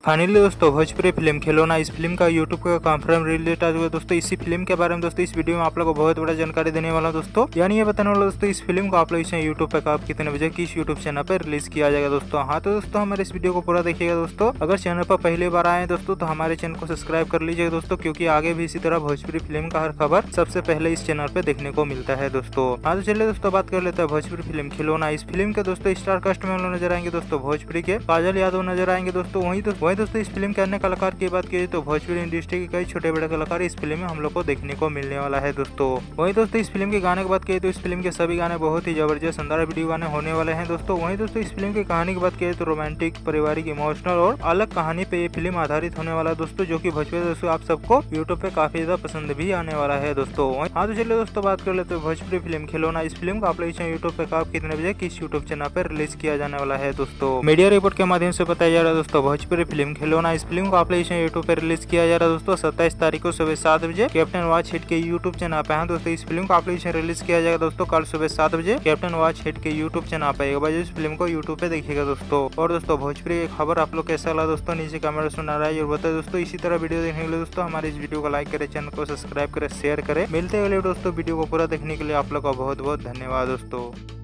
Finally दोस्तों Bhojpuri film खिलौना इस फिल्म का यूट्यूब का कंफर्म रिलीज आ चुका है दोस्तों। इसी फिल्म के बारे में दोस्तों इस वीडियो में आप लोगों को बहुत बड़ा जानकारी देने वाला हूं दोस्तों। यानी ये बताने वाला दोस्तों इस फिल्म को आप लोग इसे यूट्यूब पे कब कितने बजे किस यूट्यूब चैनल पर रिलीज किया जाएगा दोस्तों। हाँ तो दोस्तों हमारे इस वीडियो को पूरा देखिएगा दोस्तों। अगर चैनल पर पहली बार आए दोस्तों तो हमारे चैनल को सब्सक्राइब कर लीजिएगा दोस्तों, क्योंकि आगे भी इसी तरह भोजपुरी फिल्म का हर खबर सबसे पहले इस चैनल पे देखने को मिलता है दोस्तों। हाँ तो चलिए दोस्तों बात कर लेते हैं भोजपुरी फिल्म खिलौना। इस फिल्म के दोस्तों स्टार कास्ट में हम लोग नजर आएंगे दोस्तों भोजपुरी के काजल यादव नजर आएंगे दोस्तों। वही दोस्तों इस फिल्म के अन्य कलाकार की बात की तो भोजपुरी इंडस्ट्री के कई छोटे बड़े कलाकार इस फिल्म में हम लोग को देखने को मिलने वाला है दोस्तों। वही दोस्तों इस फिल्म के गाने की बात की तो इस फिल्म के सभी गाने बहुत ही जबरदस्त शानदार वीडियो गाने होने वाले हैं दोस्तों। वही दोस्तों इस फिल्म की कहानी की बात की तो रोमांटिक, पारिवारिक, इमोशनल और अलग कहानी पे ये फिल्म आधारित होने वाला है दोस्तों, जो की भोजपुरी दोस्तों आप सबको यूट्यूब पे काफी ज्यादा पसंद भी आने वाला है दोस्तों। हाँ तो चलिए दोस्तों बात कर लेते हैं भोजपुरी फिल्म खिलौना। इस फिल्म को आप लोग यूट्यूब पे कब कितने बजे किस यूट्यूब चैनल पर रिलीज किया जाने वाला है दोस्तों। मीडिया रिपोर्ट के माध्यम से बताया जा रहा है दोस्तों भोजपुरी फिल्म खिलौना इस फिल्म को आप लोग यूट्यूब पर रिलीज किया जा रहा है दोस्तों 27 तारीख को सुबह 7 बजे कैप्टन वॉच हिट के यूट्यूब चैनल पे। हाँ दोस्तों इस फिल्म को आप लोग रिलीज किया जाएगा दोस्तों कल सुबह 7 बजे कैप्टन वॉच हिट के यूट्यूब चैनल पे। एक बार इस फिल्म को यूट्यूब पे देखिएगा दोस्तों। और दोस्तों भोजपुरी की खबर आप लोग कैसा लगा दोस्तों नीचे कमेंट में नाराज और बताए दोस्तों। इसी तरह वीडियो देखने के लिए दोस्तों हमारे इस वीडियो को लाइक करें, चैनल को सब्सक्राइब करें, शेयर करें। मिलते हैं अगले दोस्तों वीडियो को पूरा देखने के लिए आप लोग का बहुत बहुत धन्यवाद दोस्तों।